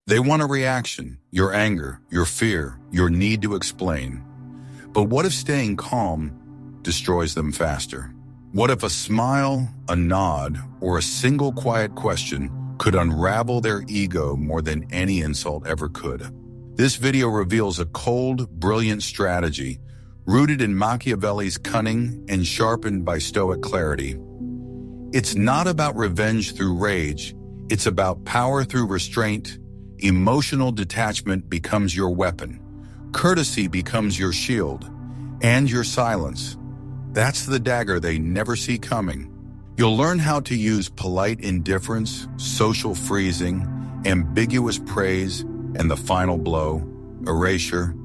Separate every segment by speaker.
Speaker 1: They want a reaction, your anger, your fear, your need to explain. But what if staying calm destroys them faster? What if a smile, a nod, or a single quiet question could unravel their ego more than any insult ever could? This video reveals a cold, brilliant strategy rooted in Machiavelli's cunning and sharpened by Stoic clarity. It's not about revenge through rage, it's about power through restraint. Emotional detachment becomes your weapon, courtesy becomes your shield, and your silence. That's the dagger they never see coming. You'll learn how to use polite indifference, social freezing, ambiguous praise, and the final blow, erasure.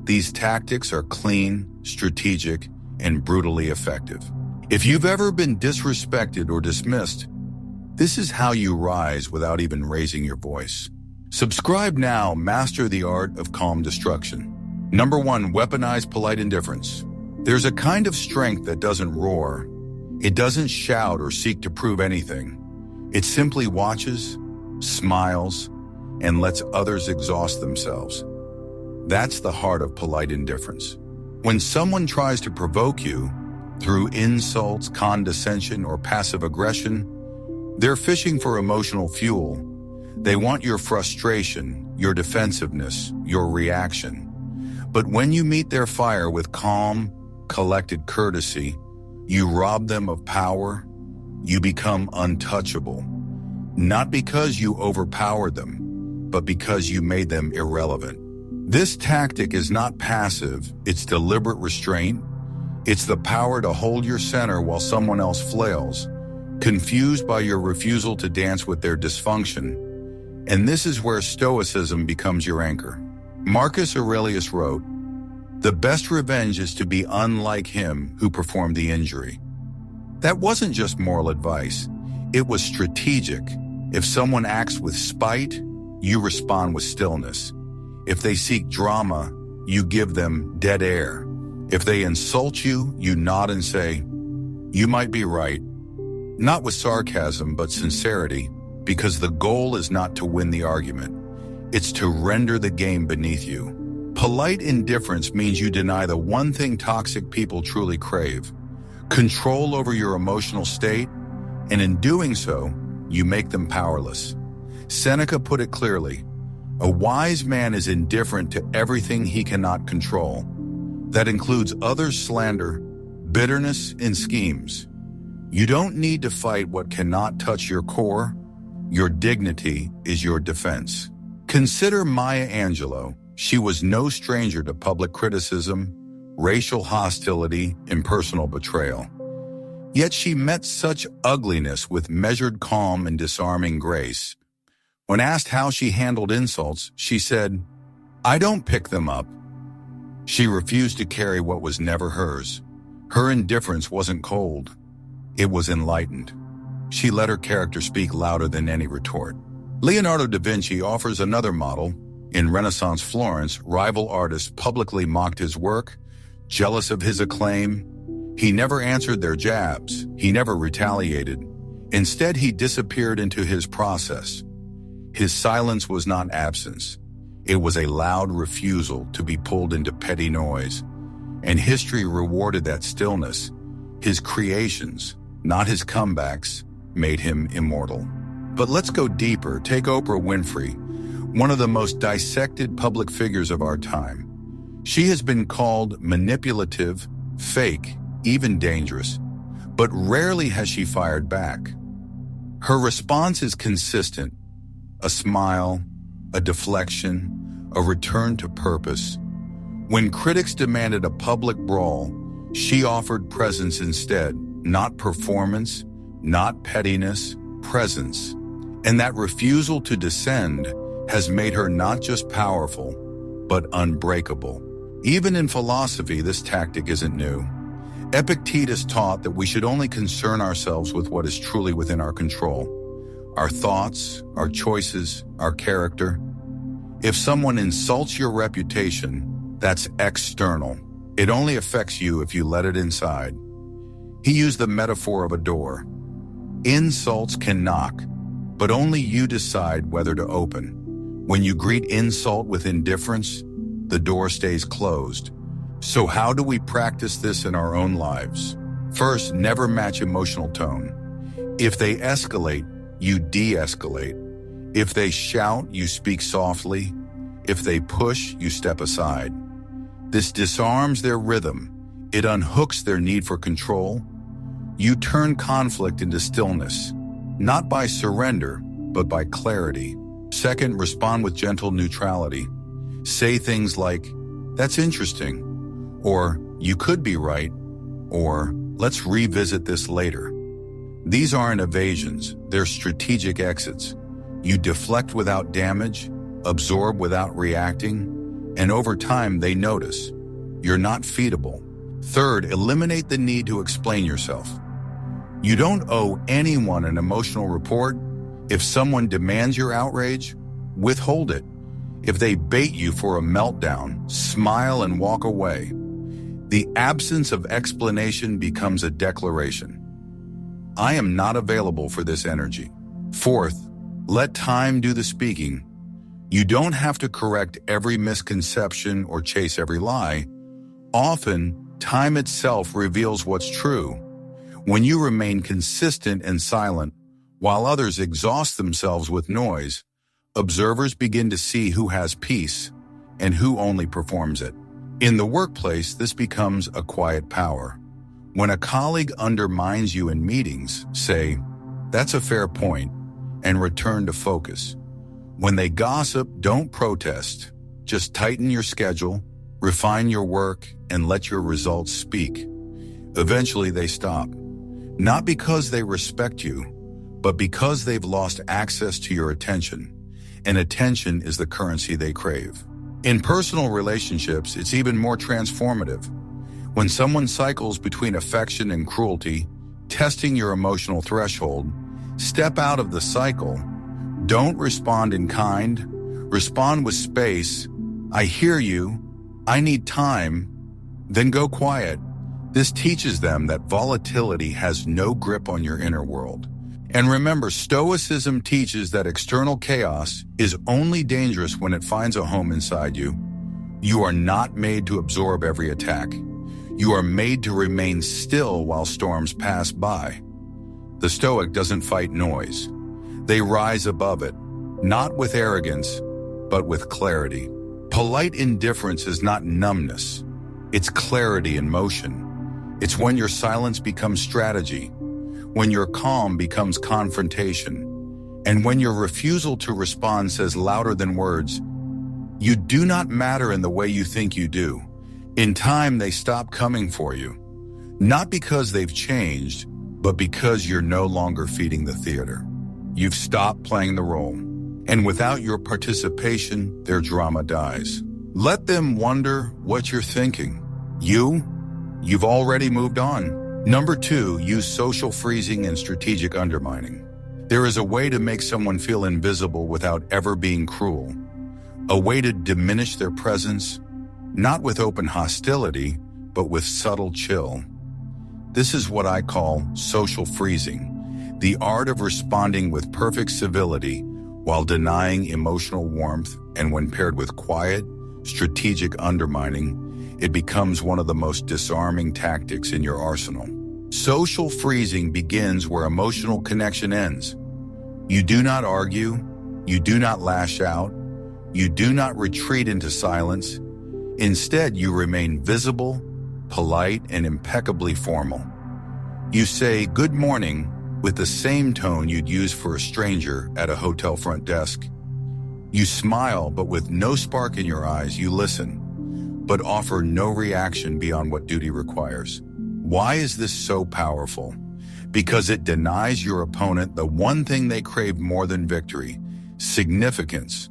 Speaker 1: These tactics are clean, strategic, and brutally effective. If you've ever been disrespected or dismissed, this is how you rise without even raising your voice. Subscribe now, master the art of calm destruction. Number 1, weaponize polite indifference. There's a kind of strength that doesn't roar. It doesn't shout or seek to prove anything. It simply watches, smiles, and lets others exhaust themselves. That's the heart of polite indifference. When someone tries to provoke you through insults, condescension, or passive aggression, they're fishing for emotional fuel. They want your frustration, your defensiveness, your reaction. But when you meet their fire with calm, collected courtesy, you rob them of power. You become untouchable. Not because you overpowered them, but because you made them irrelevant. This tactic is not passive, it's deliberate restraint. It's the power to hold your center while someone else flails, confused by your refusal to dance with their dysfunction. And this is where Stoicism becomes your anchor. Marcus Aurelius wrote, "The best revenge is to be unlike him who performed the injury." That wasn't just moral advice, it was strategic. If someone acts with spite, you respond with stillness. If they seek drama, you give them dead air. If they insult you, you nod and say, "You might be right." Not with sarcasm, but sincerity, because the goal is not to win the argument. It's to render the game beneath you. Polite indifference means you deny the one thing toxic people truly crave: control over your emotional state, and in doing so, you make them powerless. Seneca put it clearly, "A wise man is indifferent to everything he cannot control." That includes others' slander, bitterness, and schemes. You don't need to fight what cannot touch your core. Your dignity is your defense. Consider Maya Angelou. She was no stranger to public criticism, racial hostility, and personal betrayal. Yet she met such ugliness with measured calm and disarming grace. When asked how she handled insults, she said, "I don't pick them up." She refused to carry what was never hers. Her indifference wasn't cold. It was enlightened. She let her character speak louder than any retort. Leonardo da Vinci offers another model. In Renaissance Florence, rival artists publicly mocked his work, jealous of his acclaim. He never answered their jabs. He never retaliated. Instead, he disappeared into his process. His silence was not absence. It was a loud refusal to be pulled into petty noise. And history rewarded that stillness. His creations, not his comebacks, made him immortal. But let's go deeper. Take Oprah Winfrey, one of the most dissected public figures of our time. She has been called manipulative, fake, even dangerous, but rarely has she fired back. Her response is consistent: a smile, a deflection, a return to purpose. When critics demanded a public brawl, she offered presence instead, not performance, not pettiness, presence. And that refusal to descend has made her not just powerful, but unbreakable. Even in philosophy, this tactic isn't new. Epictetus taught that we should only concern ourselves with what is truly within our control: our thoughts, our choices, our character. If someone insults your reputation, that's external. It only affects you if you let it inside. He used the metaphor of a door. Insults can knock, but only you decide whether to open. When you greet insult with indifference, the door stays closed. So how do we practice this in our own lives? First, never match emotional tone. If they escalate, you de-escalate. If they shout, you speak softly. If they push, you step aside. This disarms their rhythm. It unhooks their need for control. You turn conflict into stillness, not by surrender, but by clarity. Second, respond with gentle neutrality. Say things like, "That's interesting," or "You could be right," or "Let's revisit this later." These aren't evasions, they're strategic exits. You deflect without damage, absorb without reacting, and over time they notice. You're not feedable. Third, eliminate the need to explain yourself. You don't owe anyone an emotional report. If someone demands your outrage, withhold it. If they bait you for a meltdown, smile and walk away. The absence of explanation becomes a declaration. I am not available for this energy. Fourth, let time do the speaking. You don't have to correct every misconception or chase every lie. Often, time itself reveals what's true. When you remain consistent and silent, while others exhaust themselves with noise, observers begin to see who has peace and who only performs it. In the workplace, this becomes a quiet power. When a colleague undermines you in meetings, say, "That's a fair point," and return to focus. When they gossip, don't protest. Just tighten your schedule, refine your work, and let your results speak. Eventually they stop. Not because they respect you, but because they've lost access to your attention. And attention is the currency they crave. In personal relationships, it's even more transformative. When someone cycles between affection and cruelty, testing your emotional threshold, step out of the cycle. Don't respond in kind. Respond with space. "I hear you. I need time." Then go quiet. This teaches them that volatility has no grip on your inner world. And remember, Stoicism teaches that external chaos is only dangerous when it finds a home inside you. You are not made to absorb every attack. You are made to remain still while storms pass by. The Stoic doesn't fight noise. They rise above it, not with arrogance, but with clarity. Polite indifference is not numbness. It's clarity in motion. It's when your silence becomes strategy, when your calm becomes confrontation, and when your refusal to respond says louder than words, "You do not matter in the way you think you do." In time, they stop coming for you. Not because they've changed, but because you're no longer feeding the theater. You've stopped playing the role. And without your participation, their drama dies. Let them wonder what you're thinking. You've already moved on. Number 2, use social freezing and strategic undermining. There is a way to make someone feel invisible without ever being cruel. A way to diminish their presence, not with open hostility, but with subtle chill. This is what I call social freezing, the art of responding with perfect civility while denying emotional warmth, and when paired with quiet, strategic undermining, it becomes one of the most disarming tactics in your arsenal. Social freezing begins where emotional connection ends. You do not argue, you do not lash out, you do not retreat into silence. Instead, you remain visible, polite, and impeccably formal. You say "good morning" with the same tone you'd use for a stranger at a hotel front desk. You smile, but with no spark in your eyes. You listen, but offer no reaction beyond what duty requires. Why is this so powerful? Because it denies your opponent the one thing they crave more than victory: significance.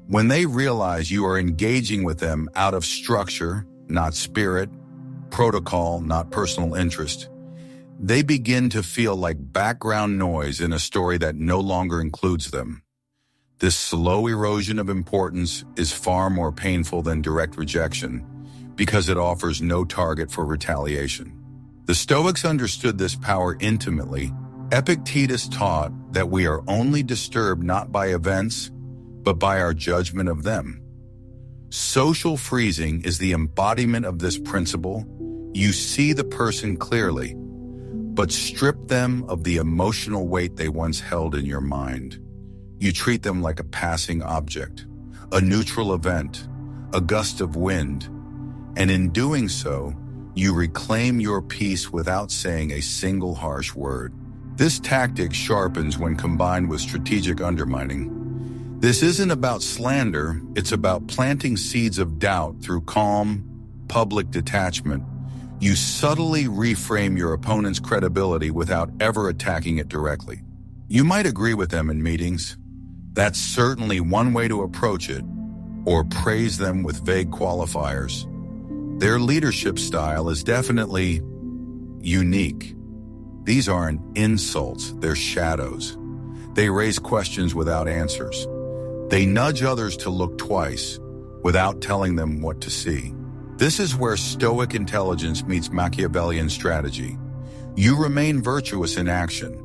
Speaker 1: When they realize you are engaging with them out of structure, not spirit, protocol, not personal interest, they begin to feel like background noise in a story that no longer includes them. This slow erosion of importance is far more painful than direct rejection because it offers no target for retaliation. The Stoics understood this power intimately. Epictetus taught that we are only disturbed not by events, but by our judgment of them. Social freezing is the embodiment of this principle. You see the person clearly, but strip them of the emotional weight they once held in your mind. You treat them like a passing object, a neutral event, a gust of wind, and in doing so, you reclaim your peace without saying a single harsh word. This tactic sharpens when combined with strategic undermining. This isn't about slander, it's about planting seeds of doubt through calm, public detachment. You subtly reframe your opponent's credibility without ever attacking it directly. You might agree with them in meetings. That's certainly one way to approach it, or praise them with vague qualifiers. Their leadership style is definitely unique. These aren't insults, they're shadows. They raise questions without answers. They nudge others to look twice, without telling them what to see. This is where Stoic intelligence meets Machiavellian strategy. You remain virtuous in action,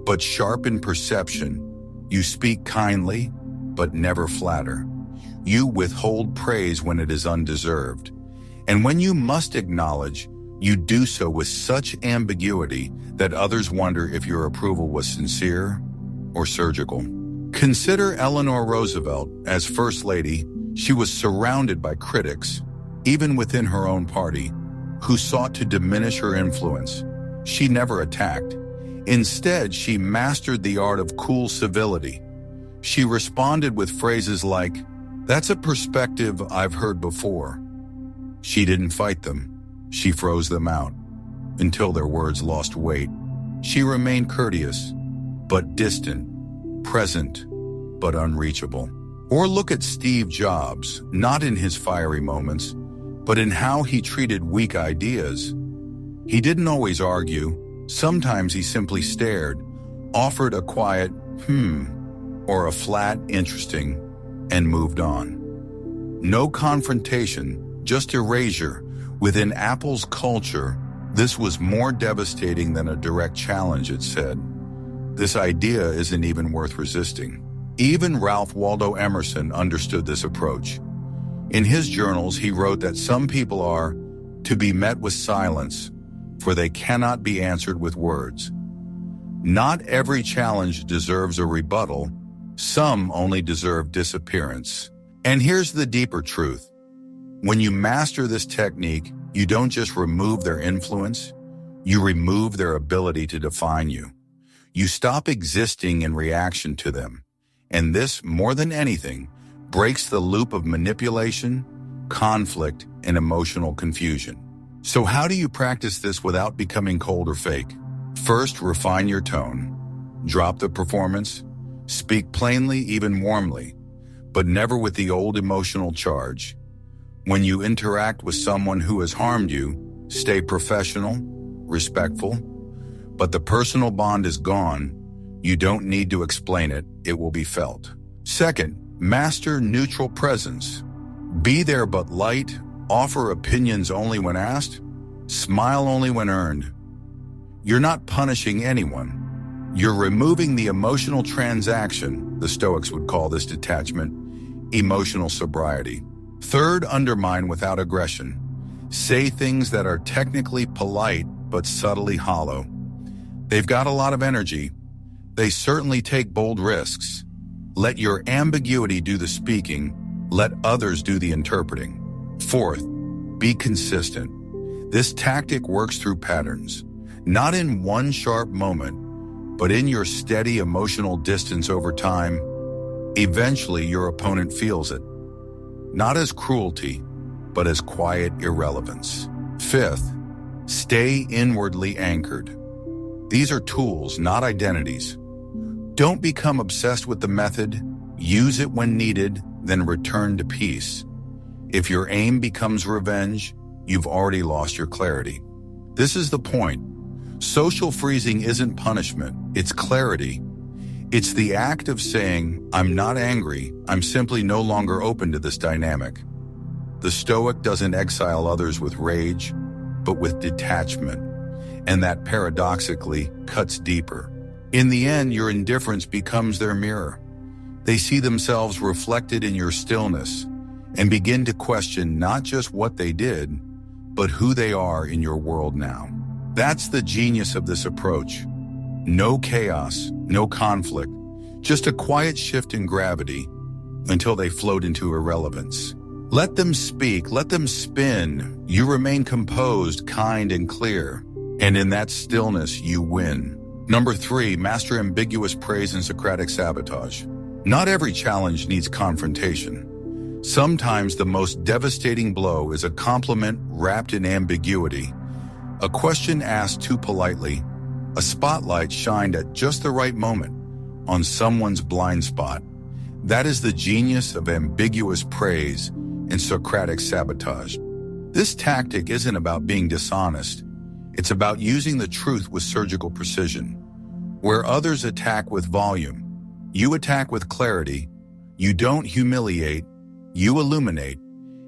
Speaker 1: but sharp in perception. You speak kindly, but never flatter. You withhold praise when it is undeserved. And when you must acknowledge, you do so with such ambiguity that others wonder if your approval was sincere or surgical. Consider Eleanor Roosevelt as First Lady. She was surrounded by critics, even within her own party, who sought to diminish her influence. She never attacked. Instead, she mastered the art of cool civility. She responded with phrases like, "That's a perspective I've heard before." She didn't fight them. She froze them out until their words lost weight. She remained courteous, but distant, present, but unreachable. Or look at Steve Jobs, not in his fiery moments, but in how he treated weak ideas. He didn't always argue. Sometimes he simply stared, offered a quiet, or a flat, interesting, and moved on. No confrontation, just erasure. Within Apple's culture, this was more devastating than a direct challenge, it said. This idea isn't even worth resisting. Even Ralph Waldo Emerson understood this approach. In his journals, he wrote that some people are to be met with silence, for they cannot be answered with words. Not every challenge deserves a rebuttal. Some only deserve disappearance. And here's the deeper truth. When you master this technique, you don't just remove their influence, you remove their ability to define you. You stop existing in reaction to them. And this, more than anything, breaks the loop of manipulation, conflict, and emotional confusion. So how do you practice this without becoming cold or fake? First, refine your tone. Drop the performance. Speak plainly, even warmly, but never with the old emotional charge. When you interact with someone who has harmed you, stay professional, respectful, but the personal bond is gone. You don't need to explain it, it will be felt. Second, master neutral presence. Be there but light, offer opinions only when asked, smile only when earned. You're not punishing anyone. You're removing the emotional transaction, the Stoics would call this detachment, emotional sobriety. Third, undermine without aggression. Say things that are technically polite but subtly hollow. They've got a lot of energy. They certainly take bold risks. Let your ambiguity do the speaking. Let others do the interpreting. Fourth, be consistent. This tactic works through patterns, not in one sharp moment, but in your steady emotional distance over time. Eventually, your opponent feels it. Not as cruelty, but as quiet irrelevance. Fifth, stay inwardly anchored. These are tools, not identities. Don't become obsessed with the method. Use it when needed, then return to peace. If your aim becomes revenge, you've already lost your clarity. This is the point. Social freezing isn't punishment, it's clarity. It's the act of saying, I'm not angry, I'm simply no longer open to this dynamic. The Stoic doesn't exile others with rage, but with detachment, and that paradoxically cuts deeper. In the end, your indifference becomes their mirror. They see themselves reflected in your stillness and begin to question not just what they did, but who they are in your world now. That's the genius of this approach. No chaos, no conflict, just a quiet shift in gravity until they float into irrelevance. Let them speak, let them spin. You remain composed, kind, and clear. And in that stillness, you win. Number 3, master ambiguous praise and Socratic sabotage. Not every challenge needs confrontation. Sometimes the most devastating blow is a compliment wrapped in ambiguity, a question asked too politely, a spotlight shined at just the right moment on someone's blind spot. That is the genius of ambiguous praise and Socratic sabotage. This tactic isn't about being dishonest. It's about using the truth with surgical precision. Where others attack with volume, you attack with clarity. You don't humiliate, you illuminate.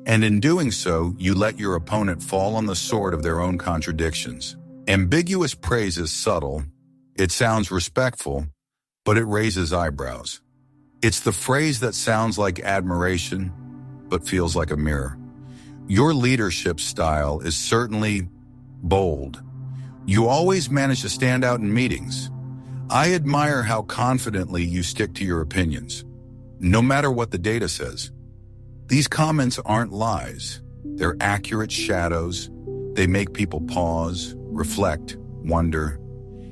Speaker 1: And in doing so, you let your opponent fall on the sword of their own contradictions. Ambiguous praise is subtle. It sounds respectful, but it raises eyebrows. It's the phrase that sounds like admiration, but feels like a mirror. Your leadership style is certainly bold. You always manage to stand out in meetings. I admire how confidently you stick to your opinions, no matter what the data says. These comments aren't lies. They're accurate shadows. They make people pause, reflect, wonder,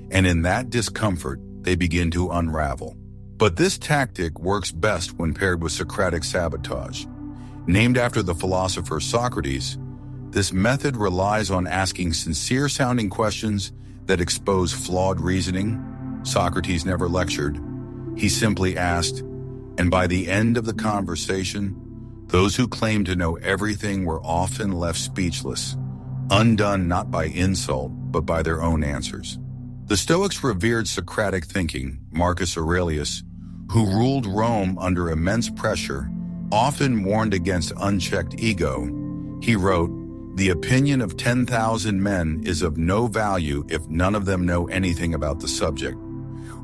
Speaker 1: and in that discomfort, they begin to unravel. But this tactic works best when paired with Socratic sabotage. Named after the philosopher Socrates, this method relies on asking sincere-sounding questions that expose flawed reasoning. Socrates never lectured. He simply asked, and by the end of the conversation, those who claimed to know everything were often left speechless, undone not by insult, but by their own answers. The Stoics revered Socratic thinking. Marcus Aurelius, who ruled Rome under immense pressure, often warned against unchecked ego. He wrote, "The opinion of 10,000 men is of no value if none of them know anything about the subject."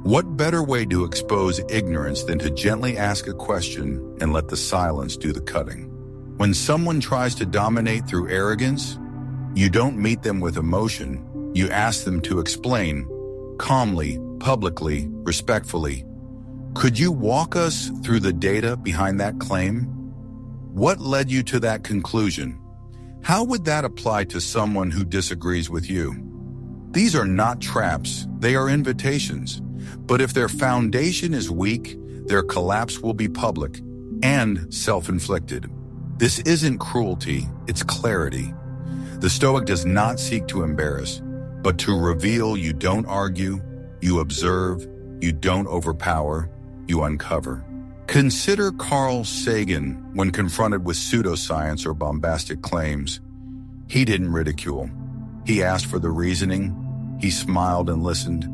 Speaker 1: What better way to expose ignorance than to gently ask a question and let the silence do the cutting? When someone tries to dominate through arrogance, you don't meet them with emotion. You ask them to explain, calmly, publicly, respectfully. Could you walk us through the data behind that claim? What led you to that conclusion? How would that apply to someone who disagrees with you? These are not traps, they are invitations. But if their foundation is weak, their collapse will be public and self-inflicted. This isn't cruelty, it's clarity. The Stoic does not seek to embarrass, but to reveal. You don't argue, you observe, you don't overpower, you uncover. Consider Carl Sagan when confronted with pseudoscience or bombastic claims. He didn't ridicule. He asked for the reasoning, he smiled and listened,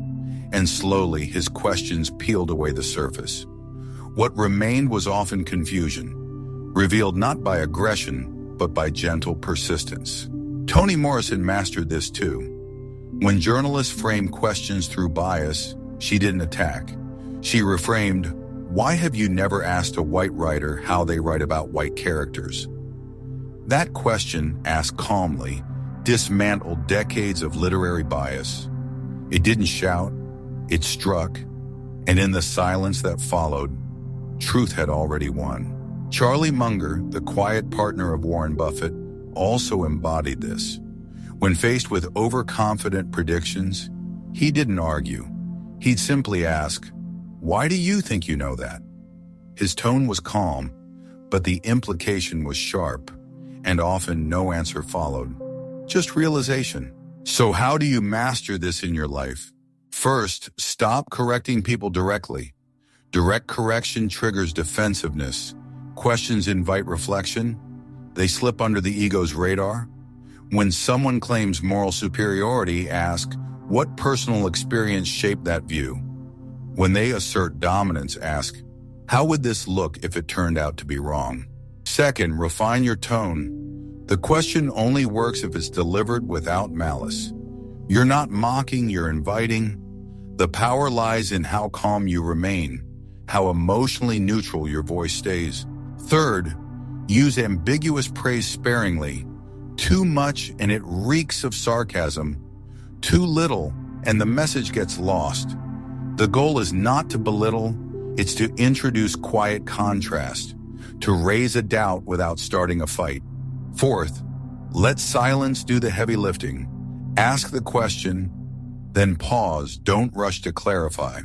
Speaker 1: and slowly his questions peeled away the surface. What remained was often confusion, revealed not by aggression, but by gentle persistence. Toni Morrison mastered this too. When journalists framed questions through bias, she didn't attack. She reframed, "Why have you never asked a white writer how they write about white characters?" That question, asked calmly, dismantled decades of literary bias. It didn't shout, it struck, and in the silence that followed, truth had already won. Charlie Munger, the quiet partner of Warren Buffett, also embodied this. When faced with overconfident predictions, he didn't argue. He'd simply ask, "Why do you think you know that?" His tone was calm, but the implication was sharp, and often no answer followed. Just realization. So how do you master this in your life? First, stop correcting people directly. Direct correction triggers defensiveness. Questions invite reflection. They slip under the ego's radar. When someone claims moral superiority, ask, what personal experience shaped that view? When they assert dominance, ask, how would this look if it turned out to be wrong? Second, refine your tone. The question only works if it's delivered without malice. You're not mocking, you're inviting. The power lies in how calm you remain, how emotionally neutral your voice stays. Third, use ambiguous praise sparingly. Too much and it reeks of sarcasm. Too little and the message gets lost. The goal is not to belittle, it's to introduce quiet contrast, to raise a doubt without starting a fight. Fourth, let silence do the heavy lifting. Ask the question, then pause, don't rush to clarify.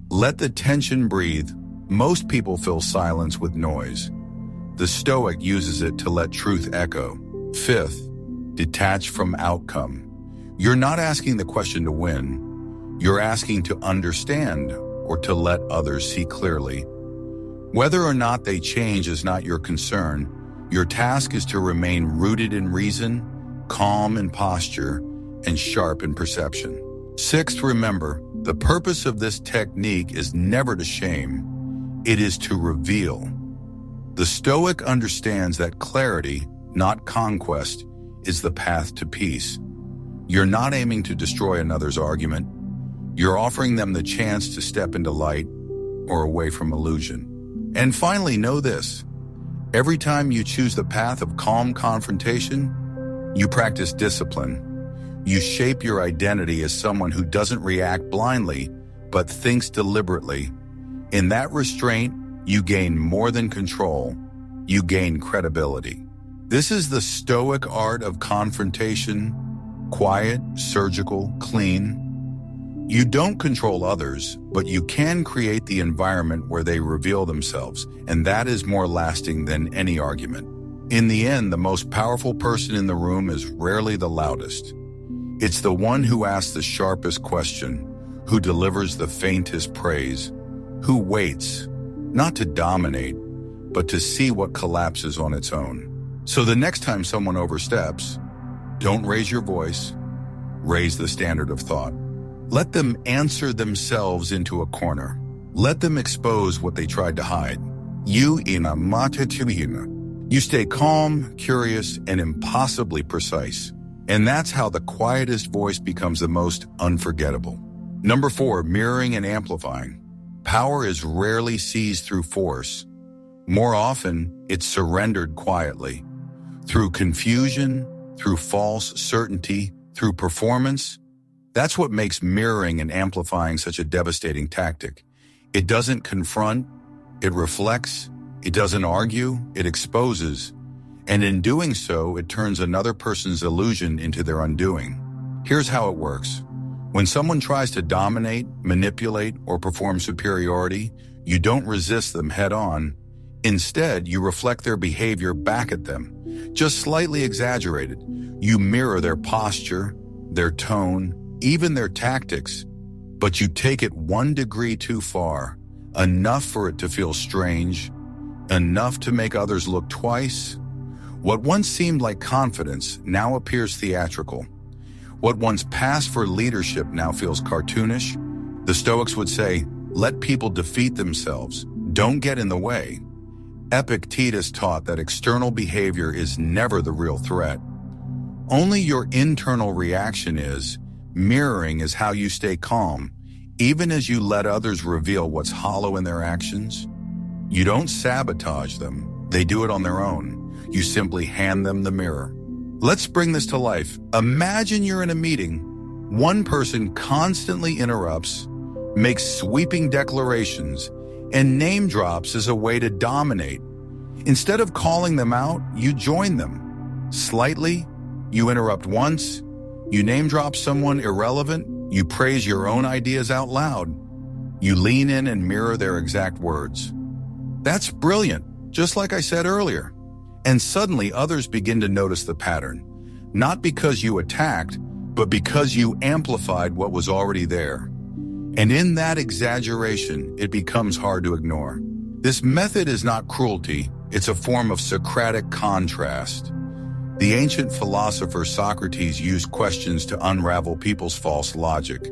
Speaker 1: Let the tension breathe. Most people fill silence with noise. The Stoic uses it to let truth echo. Fifth, detach from outcome. You're not asking the question to win. You're asking to understand or to let others see clearly. Whether or not they change is not your concern. Your task is to remain rooted in reason, calm in posture, and sharp in perception. Sixth, remember, the purpose of this technique is never to shame. It is to reveal. The Stoic understands that clarity, not conquest, is the path to peace. You're not aiming to destroy another's argument. You're offering them the chance to step into light or away from illusion. And finally, know this. Every time you choose the path of calm confrontation, you practice discipline. You shape your identity as someone who doesn't react blindly, but thinks deliberately. In that restraint, you gain more than control. You gain credibility. This is the Stoic art of confrontation. Quiet, surgical, clean. You don't control others, but you can create the environment where they reveal themselves, and that is more lasting than any argument. In the end, the most powerful person in the room is rarely the loudest. It's the one who asks the sharpest question, who delivers the faintest praise, who waits, not to dominate, but to see what collapses on its own. So the next time someone oversteps, don't raise your voice, raise the standard of thought. Let them answer themselves into a corner. Let them expose what they tried to hide. You stay calm, curious, and impossibly precise. And that's how the quietest voice becomes the most unforgettable. Number 4, mirroring and amplifying. Power is rarely seized through force. More often, it's surrendered quietly. Through confusion, through false certainty, through performance. That's what makes mirroring and amplifying such a devastating tactic. It doesn't confront, it reflects, it doesn't argue, it exposes. And in doing so, it turns another person's illusion into their undoing. Here's how it works. When someone tries to dominate, manipulate, or perform superiority, you don't resist them head on. Instead, you reflect their behavior back at them, just slightly exaggerated. You mirror their posture, their tone, even their tactics, but you take it 1 degree too far, enough for it to feel strange, enough to make others look twice. What once seemed like confidence now appears theatrical. What once passed for leadership now feels cartoonish. The Stoics would say, let people defeat themselves, don't get in the way. Epictetus taught that external behavior is never the real threat. Only your internal reaction is. Mirroring is how you stay calm, even as you let others reveal what's hollow in their actions. You don't sabotage them, they do it on their own. You simply hand them the mirror. Let's bring this to life. Imagine you're in a meeting. One person constantly interrupts, makes sweeping declarations, and name drops as a way to dominate. Instead of calling them out, you join them. Slightly, you interrupt once, you name drop someone irrelevant, you praise your own ideas out loud. You lean in and mirror their exact words. That's brilliant, just like I said earlier. And suddenly others begin to notice the pattern, not because you attacked, but because you amplified what was already there. And in that exaggeration, it becomes hard to ignore. This method is not cruelty, it's a form of Socratic contrast. The ancient philosopher Socrates used questions to unravel people's false logic.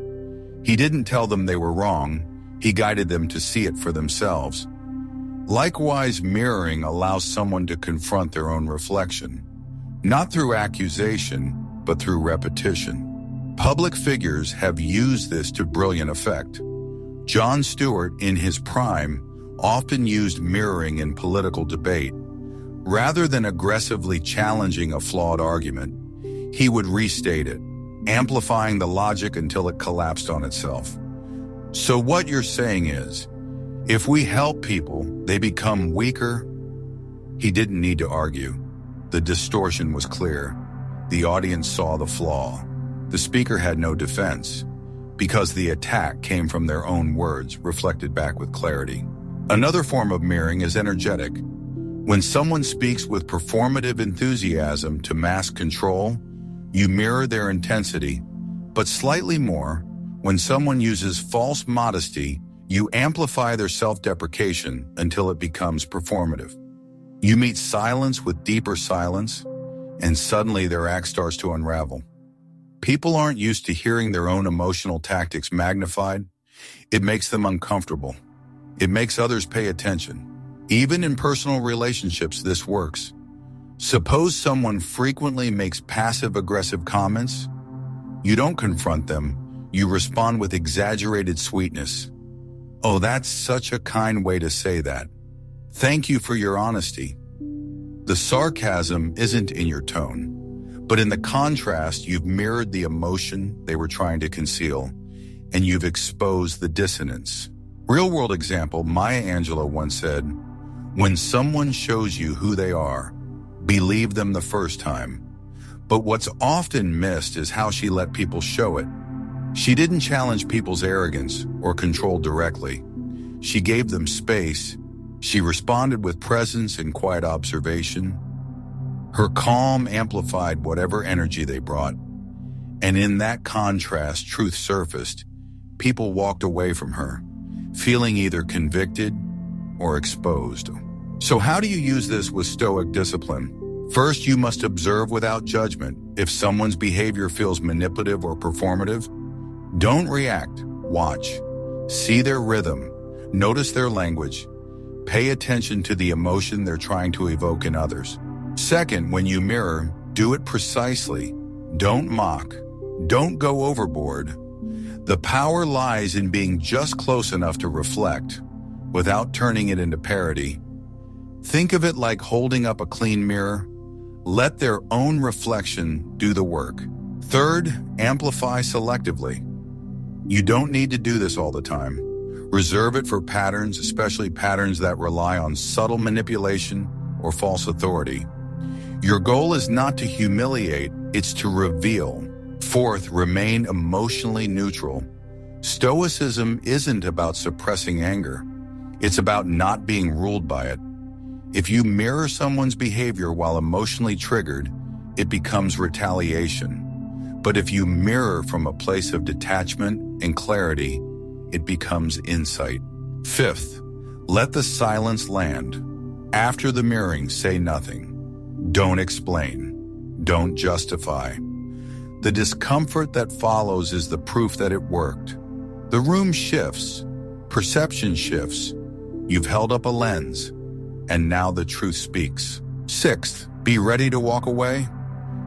Speaker 1: He didn't tell them they were wrong, he guided them to see it for themselves. Likewise, mirroring allows someone to confront their own reflection, not through accusation, but through repetition. Public figures have used this to brilliant effect. Jon Stewart, in his prime, often used mirroring in political debate. Rather than aggressively challenging a flawed argument, he would restate it, amplifying the logic until it collapsed on itself. So what you're saying is, if we help people, they become weaker? He didn't need to argue. The distortion was clear. The audience saw the flaw. The speaker had no defense, because the attack came from their own words, reflected back with clarity. Another form of mirroring is energetic. When someone speaks with performative enthusiasm to mask control, you mirror their intensity, but slightly more. When someone uses false modesty, you amplify their self-deprecation until it becomes performative. You meet silence with deeper silence, and suddenly their act starts to unravel. People aren't used to hearing their own emotional tactics magnified. It makes them uncomfortable. It makes others pay attention. Even in personal relationships, this works. Suppose someone frequently makes passive-aggressive comments. You don't confront them. You respond with exaggerated sweetness. "Oh, that's such a kind way to say that. Thank you for your honesty." The sarcasm isn't in your tone, but in the contrast, you've mirrored the emotion they were trying to conceal, and you've exposed the dissonance. Real-world example, Maya Angelou once said, "When someone shows you who they are, believe them the first time." But what's often missed is how she let people show it. She didn't challenge people's arrogance or control directly. She gave them space. She responded with presence and quiet observation. Her calm amplified whatever energy they brought. And in that contrast, truth surfaced. People walked away from her, feeling either convicted or exposed. So how do you use this with Stoic discipline? First, you must observe without judgment. If someone's behavior feels manipulative or performative, don't react. Watch. See their rhythm. Notice their language. Pay attention to the emotion they're trying to evoke in others. Second, when you mirror, do it precisely. Don't mock. Don't go overboard. The power lies in being just close enough to reflect, without turning it into parody. Think of it like holding up a clean mirror. Let their own reflection do the work. Third, amplify selectively. You don't need to do this all the time. Reserve it for patterns, especially patterns that rely on subtle manipulation or false authority. Your goal is not to humiliate, it's to reveal. Fourth, remain emotionally neutral. Stoicism isn't about suppressing anger. It's about not being ruled by it. If you mirror someone's behavior while emotionally triggered, it becomes retaliation. But if you mirror from a place of detachment and clarity, it becomes insight. Fifth, let the silence land. After the mirroring, say nothing. Don't explain. Don't justify. The discomfort that follows is the proof that it worked. The room shifts. Perception shifts. You've held up a lens, and now the truth speaks. Sixth, be ready to walk away.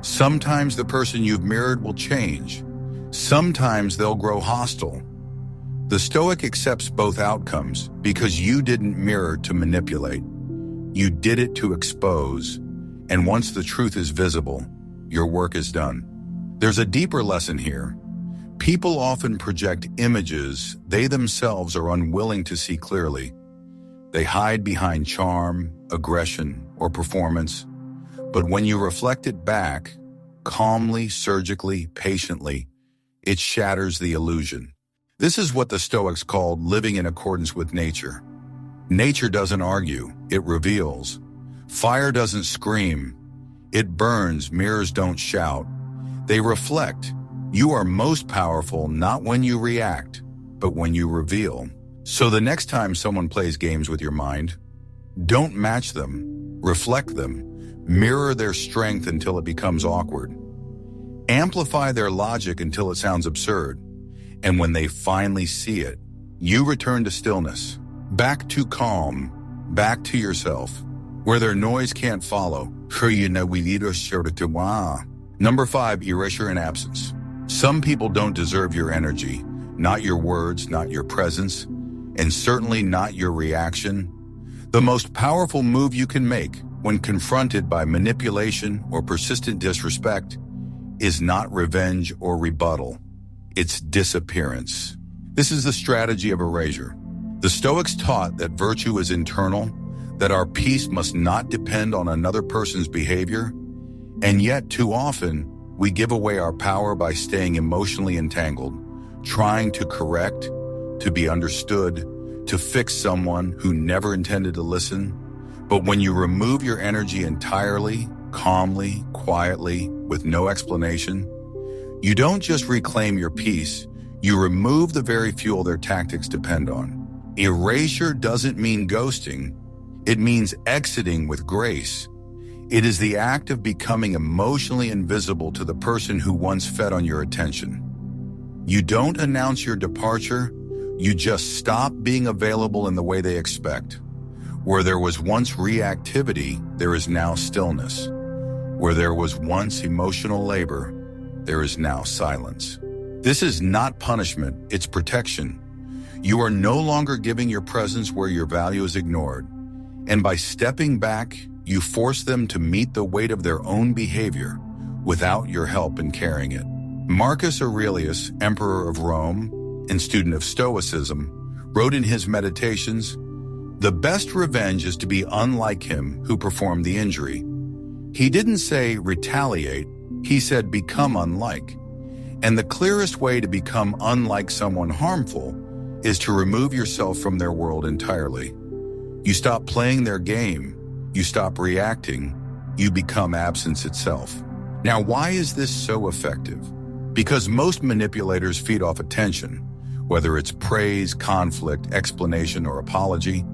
Speaker 1: Sometimes the person you've mirrored will change. Sometimes they'll grow hostile. The Stoic accepts both outcomes because you didn't mirror to manipulate. You did it to expose. And once the truth is visible, your work is done. There's a deeper lesson here. People often project images they themselves are unwilling to see clearly. They hide behind charm, aggression, or performance. But when you reflect it back, calmly, surgically, patiently, it shatters the illusion. This is what the Stoics called living in accordance with nature. Nature doesn't argue, it reveals. Fire doesn't scream, it burns. Mirrors don't shout, they reflect. You are most powerful not when you react, but when you reveal. So the next time someone plays games with your mind, don't match them, reflect them. Mirror their strength until it becomes awkward. Amplify their logic until it sounds absurd. And when they finally see it, you return to stillness, back to calm, back to yourself, where their noise can't follow. Number 5, erasure and absence. Some people don't deserve your energy, not your words, not your presence. and certainly not your reaction. The most powerful move you can make when confronted by manipulation or persistent disrespect is not revenge or rebuttal. It's disappearance. This is the strategy of erasure. The Stoics taught that virtue is internal, that our peace must not depend on another person's behavior, and yet too often we give away our power by staying emotionally entangled, trying to correct, to be understood, to fix someone who never intended to listen. But when you remove your energy entirely, calmly, quietly, with no explanation, you don't just reclaim your peace, you remove the very fuel their tactics depend on. Erasure doesn't mean ghosting, it means exiting with grace. It is the act of becoming emotionally invisible to the person who once fed on your attention. You don't announce your departure, you just stop being available in the way they expect. Where there was once reactivity, there is now stillness. Where there was once emotional labor, there is now silence. This is not punishment, it's protection. You are no longer giving your presence where your value is ignored. And by stepping back, you force them to meet the weight of their own behavior without your help in carrying it. Marcus Aurelius, Emperor of Rome and student of Stoicism, wrote in his Meditations, "The best revenge is to be unlike him who performed the injury." He didn't say retaliate, he said become unlike. And the clearest way to become unlike someone harmful is to remove yourself from their world entirely. You stop playing their game, you stop reacting, you become absence itself. Now, why is this so effective? Because most manipulators feed off attention, whether it's praise, conflict, explanation, or apology.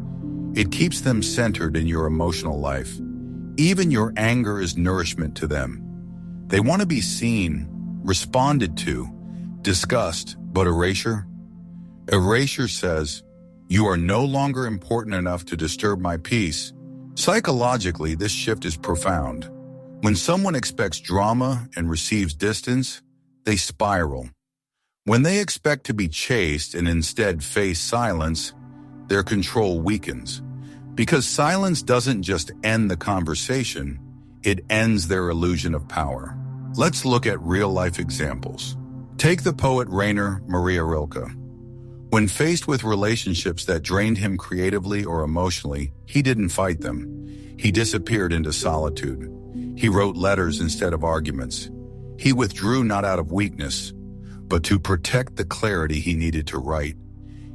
Speaker 1: It keeps them centered in your emotional life. Even your anger is nourishment to them. They want to be seen, responded to, discussed, but erasure? Erasure says, you are no longer important enough to disturb my peace. Psychologically, this shift is profound. When someone expects drama and receives distance, they spiral. When they expect to be chased and instead face silence, their control weakens. Because silence doesn't just end the conversation, it ends their illusion of power. Let's look at real-life examples. Take the poet Rainer Maria Rilke. When faced with relationships that drained him creatively or emotionally, he didn't fight them. He disappeared into solitude. He wrote letters instead of arguments. He withdrew not out of weakness, but to protect the clarity he needed to write.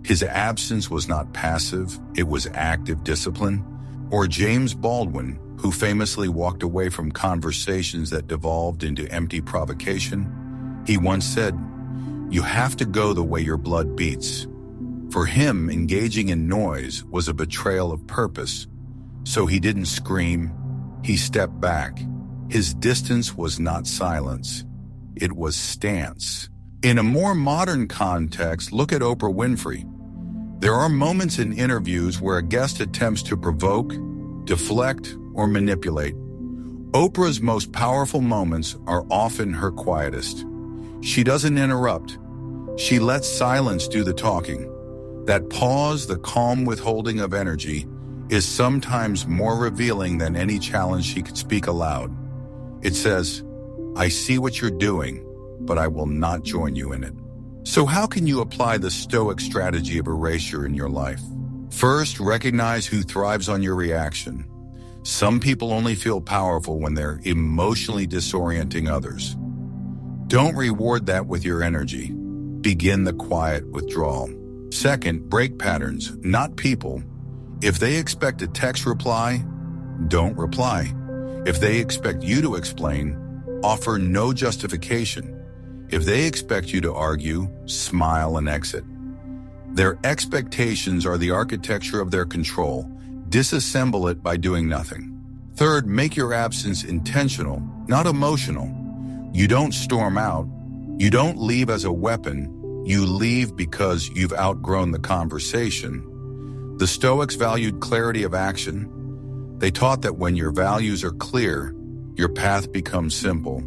Speaker 1: His absence was not passive, it was active discipline. Or James Baldwin, who famously walked away from conversations that devolved into empty provocation. He once said, "You have to go the way your blood beats." For him, engaging in noise was a betrayal of purpose. So he didn't scream, he stepped back. His distance was not silence, it was stance. In a more modern context, look at Oprah Winfrey. There are moments in interviews where a guest attempts to provoke, deflect, or manipulate. Oprah's most powerful moments are often her quietest. She doesn't interrupt. She lets silence do the talking. That pause, the calm withholding of energy, is sometimes more revealing than any challenge she could speak aloud. It says, "I see what you're doing, but I will not join you in it." So how can you apply the Stoic strategy of erasure in your life? First, recognize who thrives on your reaction. Some people only feel powerful when they're emotionally disorienting others. Don't reward that with your energy. Begin the quiet withdrawal. Second, break patterns, not people. If they expect a text reply, don't reply. If they expect you to explain, offer no justification. If they expect you to argue, smile and exit. Their expectations are the architecture of their control. Disassemble it by doing nothing. Third, make your absence intentional, not emotional. You don't storm out. You don't leave as a weapon. You leave because you've outgrown the conversation. The Stoics valued clarity of action. They taught that when your values are clear, your path becomes simple.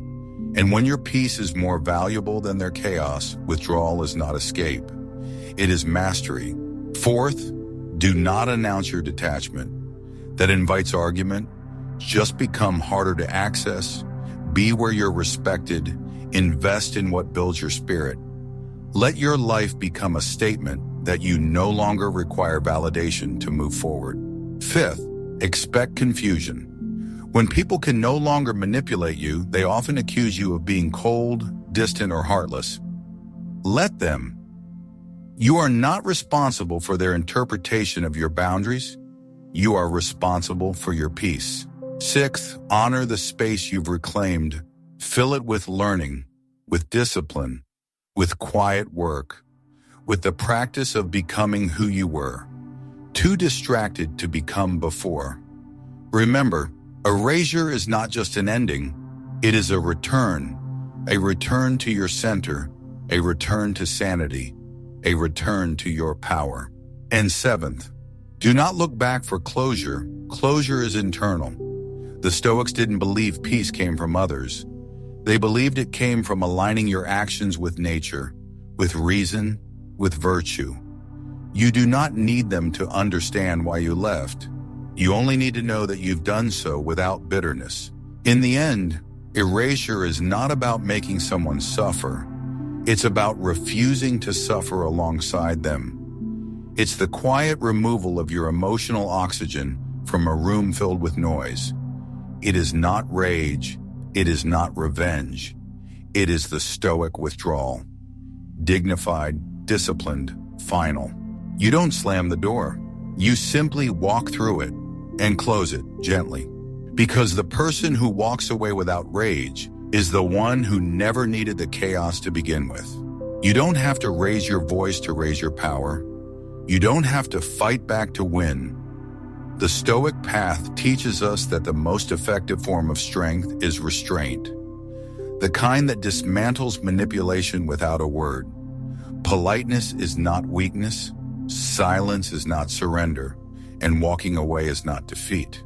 Speaker 1: And when your peace is more valuable than their chaos, withdrawal is not escape. It is mastery. Fourth, do not announce your detachment. That invites argument. Just become harder to access. Be where you're respected. Invest in what builds your spirit. Let your life become a statement that you no longer require validation to move forward. Fifth, expect confusion. When people can no longer manipulate you, they often accuse you of being cold, distant, or heartless. Let them. You are not responsible for their interpretation of your boundaries. You are responsible for your peace. Sixth, honor the space you've reclaimed. Fill it with learning, with discipline, with quiet work, with the practice of becoming who you were, too distracted to become before. Remember, erasure is not just an ending, it is a return to your center, a return to sanity, a return to your power. And seventh, do not look back for closure. Closure is internal. The Stoics didn't believe peace came from others. They believed it came from aligning your actions with nature, with reason, with virtue. You do not need them to understand why you left. You only need to know that you've done so without bitterness. In the end, erasure is not about making someone suffer. It's about refusing to suffer alongside them. It's the quiet removal of your emotional oxygen from a room filled with noise. It is not rage. It is not revenge. It is the Stoic withdrawal. Dignified, disciplined, final. You don't slam the door. You simply walk through it and close it gently. Because the person who walks away without rage is the one who never needed the chaos to begin with. You don't have to raise your voice to raise your power. You don't have to fight back to win. The Stoic path teaches us that the most effective form of strength is restraint, the kind that dismantles manipulation without a word. Politeness is not weakness, silence is not surrender, and walking away is not defeat.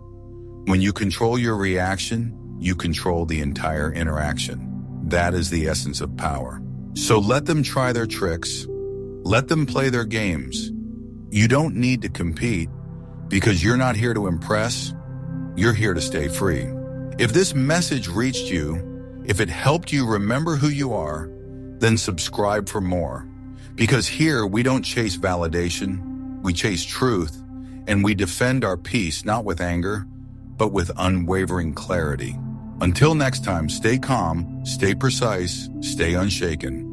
Speaker 1: When you control your reaction, you control the entire interaction. That is the essence of power. So let them try their tricks. Let them play their games. You don't need to compete. Because you're not here to impress, you're here to stay free. If this message reached you, if it helped you remember who you are, then subscribe for more. Because here we don't chase validation, we chase truth, and we defend our peace not with anger, but with unwavering clarity. Until next time, stay calm, stay precise, stay unshaken.